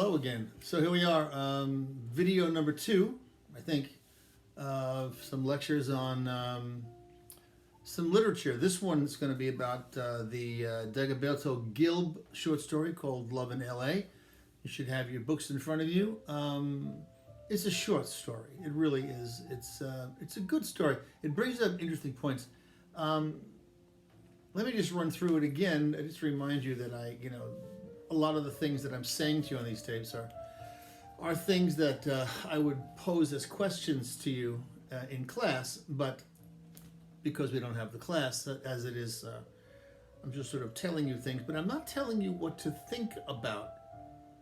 Hello again. So here we are, video number 2, I think, of some lectures on some literature. This one's going to be about the Dagoberto Gilb short story called Love in L.A. You should have your books in front of you. It's a short story. It really is. It's a good story. It brings up interesting points. Let me just run through it again. I just remind you that a lot of the things that I'm saying to you on these tapes are things that I would pose as questions to you in class, but because we don't have the class as it is, I'm just sort of telling you things, but I'm not telling you what to think about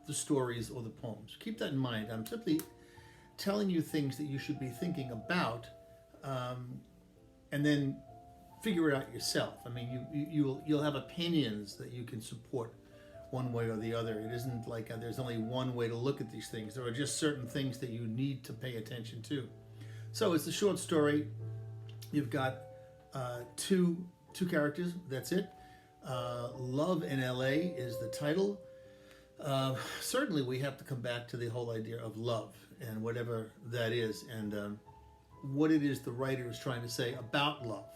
the stories or the poems. Keep that in mind. I'm simply telling you things that you should be thinking about, and then figure it out yourself. I mean, you'll have opinions that you can support one way or the other. It isn't like there's only one way to look at these things. There are just certain things that you need to pay attention to. So it's a short story. You've got two characters. That's it. Love in L.A. is the title. Certainly we have to come back to the whole idea of love and whatever that is, and what it is the writer is trying to say about love.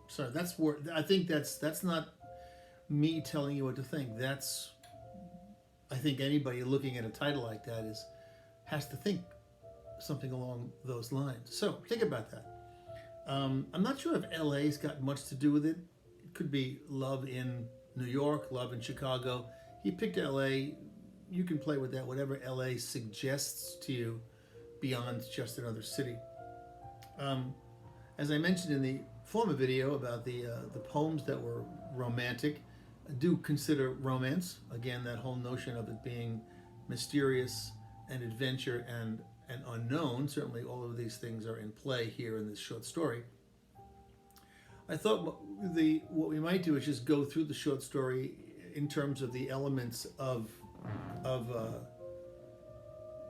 So that's where I think that's not me telling you what to think. I think anybody looking at a title like that has to think something along those lines. So think about that. I'm not sure if LA's got much to do with it. It could be love in New York, love in Chicago. He picked LA. You can play with that, whatever LA suggests to you beyond just another city. As I mentioned in the former video about the poems that were romantic, do consider romance. Again, that whole notion of it being mysterious and adventure and unknown. Certainly all of these things are in play here in this short story. I thought what we might do is just go through the short story in terms of the elements of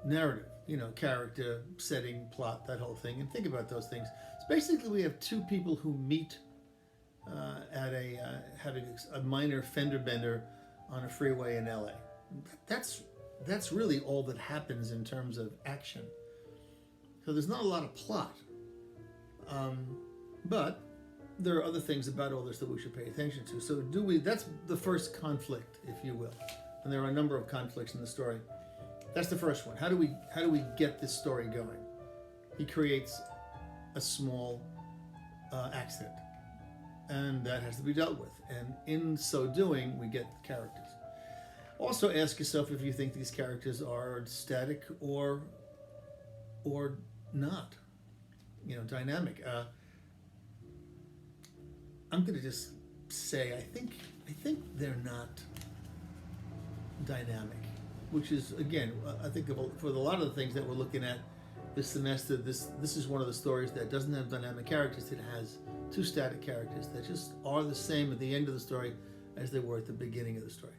narrative, character, setting, plot, that whole thing, and think about those things. So basically we have two people who meet at having a minor fender bender on a freeway in LA. That's really all that happens in terms of action. So there's not a lot of plot, but there are other things about all this that we should pay attention to. So that's the first conflict, if you will, and there are a number of conflicts in the story. That's the first one. How do we get this story going? He creates a small accident, and that has to be dealt with. And in so doing, we get the characters. Also ask yourself if you think these characters are static or not, dynamic. I'm going to just say I think they're not dynamic, which is, again, I think for a lot of the things that we're looking at this semester, this is one of the stories that doesn't have dynamic characters. It has two static characters that just are the same at the end of the story as they were at the beginning of the story.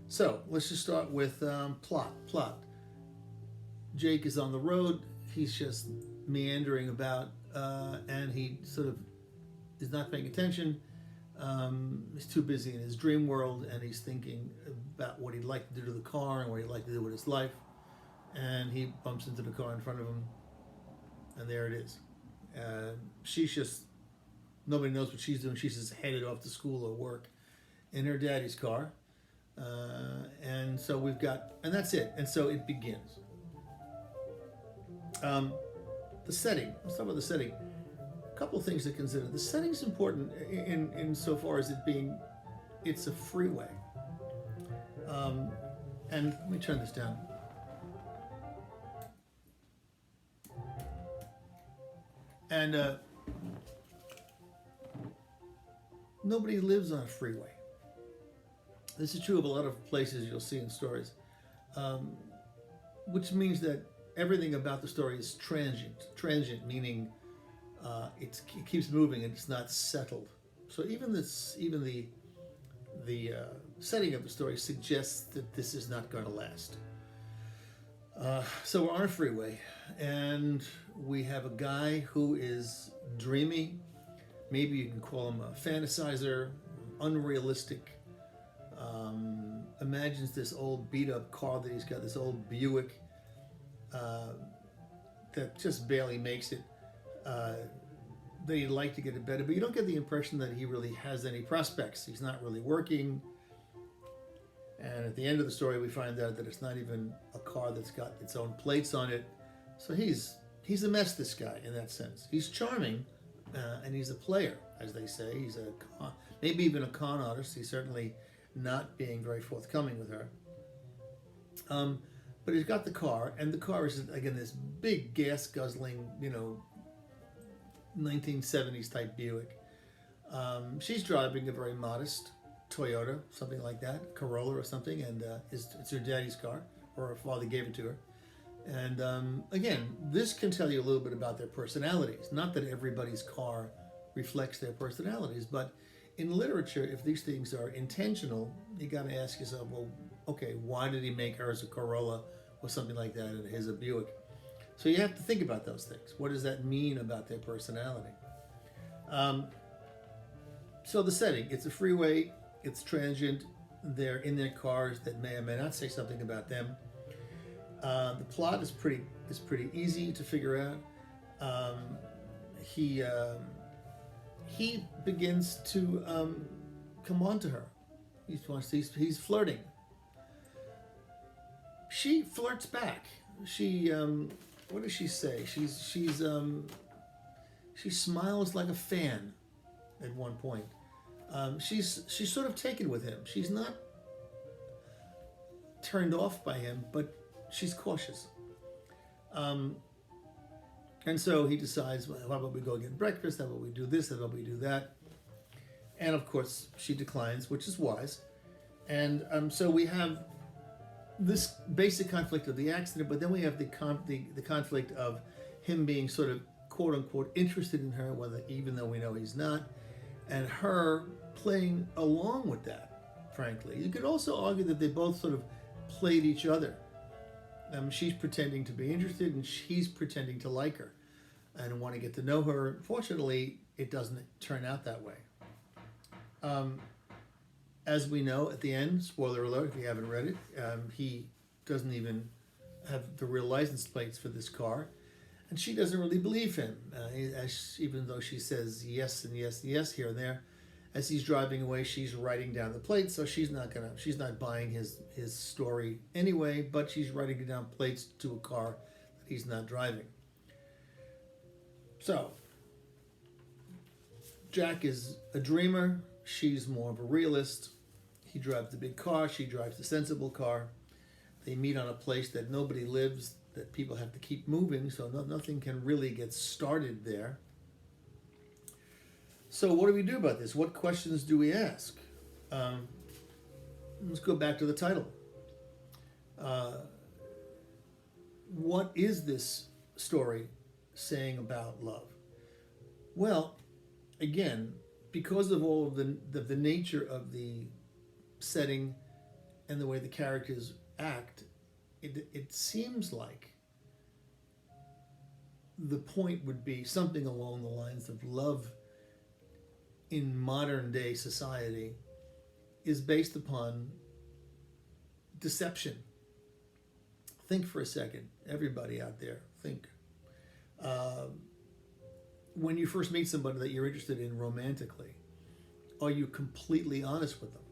So let's just start with plot. Jake is on the road. He's just meandering about, and he sort of is not paying attention. He's too busy in his dream world, and he's thinking about what he'd like to do to the car and what he'd like to do with his life. And he bumps into the car in front of him, and there it is. She's just, nobody knows what she's doing. She's just headed off to school or work in her daddy's car. And so and that's it. And so it begins. The setting, let's talk about the setting. A couple of things to consider. The setting's important in so far as it's a freeway. And let me turn this down. And nobody lives on a freeway. This is true of a lot of places you'll see in stories, which means that everything about the story is transient. Transient meaning it keeps moving and it's not settled. So even the setting of the story suggests that this is not going to last. So we're on a freeway, and we have a guy who is dreamy. Maybe you can call him a fantasizer, unrealistic, imagines this old beat up car that he's got, this old Buick uh, that just barely makes it. That he'd like to get it better, but you don't get the impression that he really has any prospects. He's not really working. And at the end of the story, we find out that it's not even a car that's got its own plates on it. So he's a mess, this guy, in that sense. He's charming, and he's a player, as they say. He's maybe even a con artist. He's certainly not being very forthcoming with her. But he's got the car, and the car is, again, this big gas-guzzling, 1970s type Buick. She's driving a very modest Toyota, something like that, Corolla or something, and it's her daddy's car, or her father gave it to her. And again, this can tell you a little bit about their personalities. Not that everybody's car reflects their personalities, but in literature, if these things are intentional, you got to ask yourself, well, okay, why did he make hers a Corolla or something like that, and his a Buick? So you have to think about those things. What does that mean about their personality? So the setting, it's a freeway, it's transient, they're in their cars that may or may not say something about them. The plot is pretty easy to figure out. He begins to come on to her. He's flirting. She flirts back. She what does she say? She smiles like a fan at one point. She's sort of taken with him. She's not turned off by him, but she's cautious. And so he decides, well, how about we go get breakfast? How about we do this? How about we do that? And of course, she declines, which is wise. And so we have this basic conflict of the accident, but then we have the conflict of him being sort of quote unquote interested in her, even though we know he's not, and her playing along with that. Frankly, you could also argue that they both sort of played each other. She's pretending to be interested, and he's pretending to like her and want to get to know her. Fortunately, it doesn't turn out that way. As we know at the end, spoiler alert if you haven't read it, he doesn't even have the real license plates for this car, and she doesn't really believe him, even though she says yes and yes and yes here and there. As he's driving away, she's writing down the plates, so she's not buying his story anyway, but she's writing down plates to a car that he's not driving. So Jack is a dreamer, she's more of a realist. He drives the big car, she drives the sensible car. They meet on a place that nobody lives, that people have to keep moving, so nothing can really get started there. So what do we do about this? What questions do we ask? Let's go back to the title. What is this story saying about love? Well, again, because of all of the nature of the setting and the way the characters act, it seems like the point would be something along the lines of love in modern day society is based upon deception. Think for a second, everybody out there, think. When you first meet somebody that you're interested in romantically, are you completely honest with them?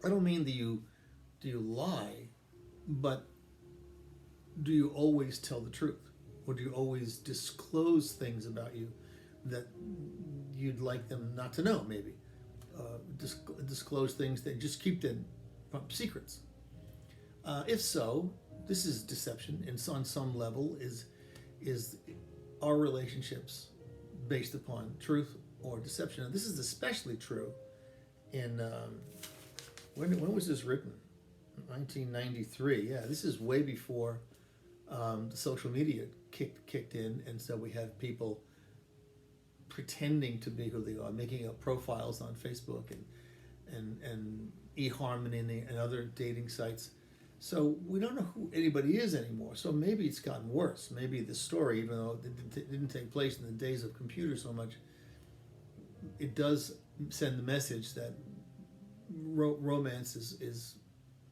I don't mean do you lie, but do you always tell the truth? Or do you always disclose things about you that you'd like them not to know, maybe? Disclose things that just keep them secrets. If so, this is deception, and on some level is our relationships based upon truth or deception. And this is especially true in when was this written? 1993. Yeah, this is way before the social media kicked in, and so we have people pretending to be who they are, making up profiles on Facebook and eHarmony and other dating sites. So we don't know who anybody is anymore. So maybe it's gotten worse. Maybe the story, even though it didn't take place in the days of computers so much, it does send the message that romance is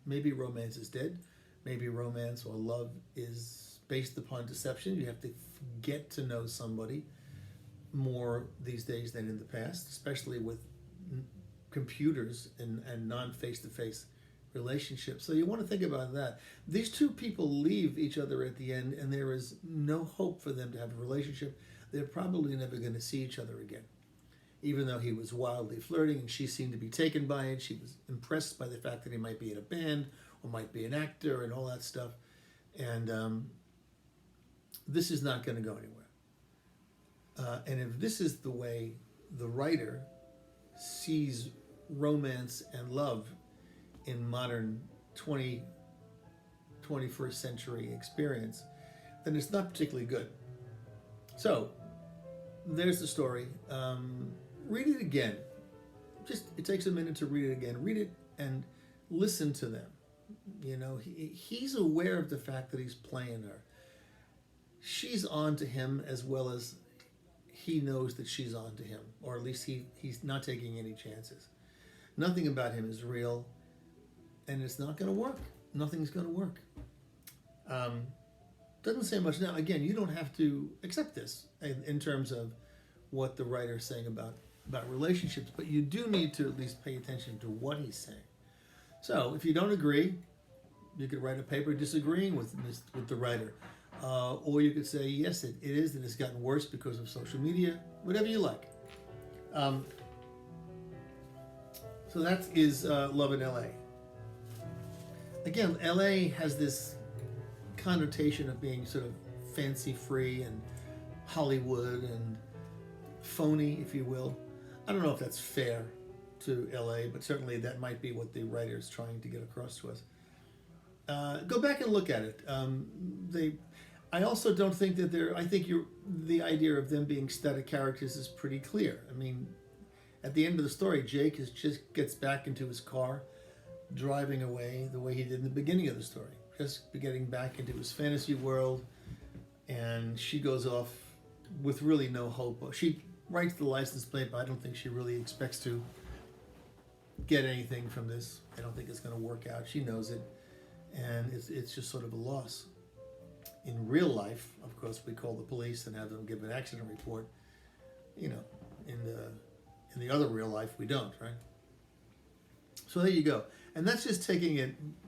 Maybe romance is dead. Maybe romance or love is based upon deception. You have to get to know somebody more these days than in the past, especially with computers and non-face-to-face relationships. So you want to think about that. These two people leave each other at the end, and there is no hope for them to have a relationship. They're probably never going to see each other again. Even though he was wildly flirting and she seemed to be taken by it, she was impressed by the fact that he might be in a band or might be an actor and all that stuff. And this is not going to go anywhere. And if this is the way the writer sees romance and love in modern 21st century experience, then it's not particularly good. So there's the story. Read it again. Just, it takes a minute to read it again. Read it and listen to them. You know, he's aware of the fact that he's playing her. She's on to him as well as he knows that she's on to him, or at least he's not taking any chances. Nothing about him is real, and it's not going to work. Nothing's going to work. Doesn't say much. Now, again, you don't have to accept this in terms of what the writer is saying about relationships, but you do need to at least pay attention to what he's saying. So if you don't agree, you could write a paper disagreeing with the writer. Or you could say, yes, it is, and it's gotten worse because of social media, whatever you like. So that is Love in L.A. Again, L.A. has this connotation of being sort of fancy-free and Hollywood and phony, if you will. I don't know if that's fair to L.A., but certainly that might be what the writer is trying to get across to us. Go back and look at it. I also don't think that I think the idea of them being static characters is pretty clear. I mean, at the end of the story, Jake just gets back into his car, driving away the way he did in the beginning of the story, just getting back into his fantasy world, and she goes off with really no hope. She writes the license plate, but I don't think she really expects to get anything from this. I don't think it's going to work out. She knows it, and it's just sort of a loss. In real life, of course, we call the police and have them give an accident report. You know, in the other real life, we don't, right? So there you go. And that's just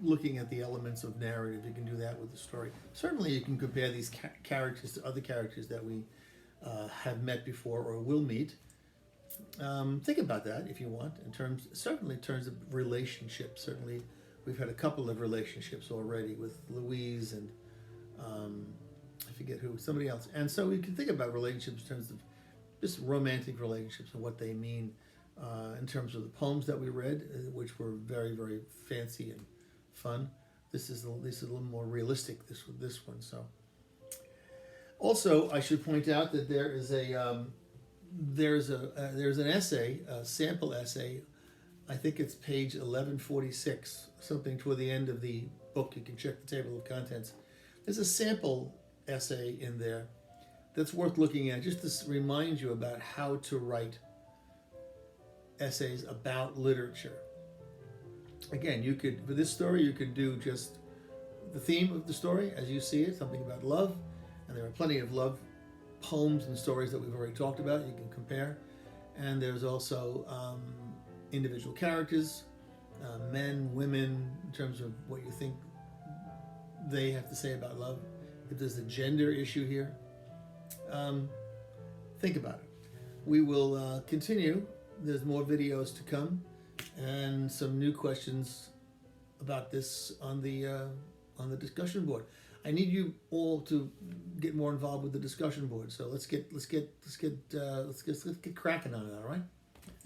looking at the elements of narrative. You can do that with the story. Certainly you can compare these characters to other characters that we have met before or will meet. Think about that if you want, certainly in terms of relationships. Certainly we've had a couple of relationships already with Louise and I forget who, somebody else. And so we can think about relationships in terms of just romantic relationships and what they mean in terms of the poems that we read, which were very, very fancy and fun. This is a little more realistic, this one. So, also, I should point out that there's an essay, a sample essay. I think it's page 1146, something toward the end of the book. You can check the table of contents. There's a sample essay in there that's worth looking at, just to remind you about how to write essays about literature. Again, for this story, you could do just the theme of the story as you see it, something about love, and there are plenty of love poems and stories that we've already talked about. You can compare. And there's also individual characters, men, women, in terms of what you think they have to say about love. If there's a gender issue here, think about it. We will continue. There's more videos to come and some new questions about this on the discussion board. I need you all to get more involved with the discussion board. So let's get cracking on it. All right.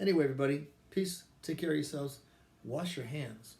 Anyway, everybody, peace. Take care of yourselves. Wash your hands.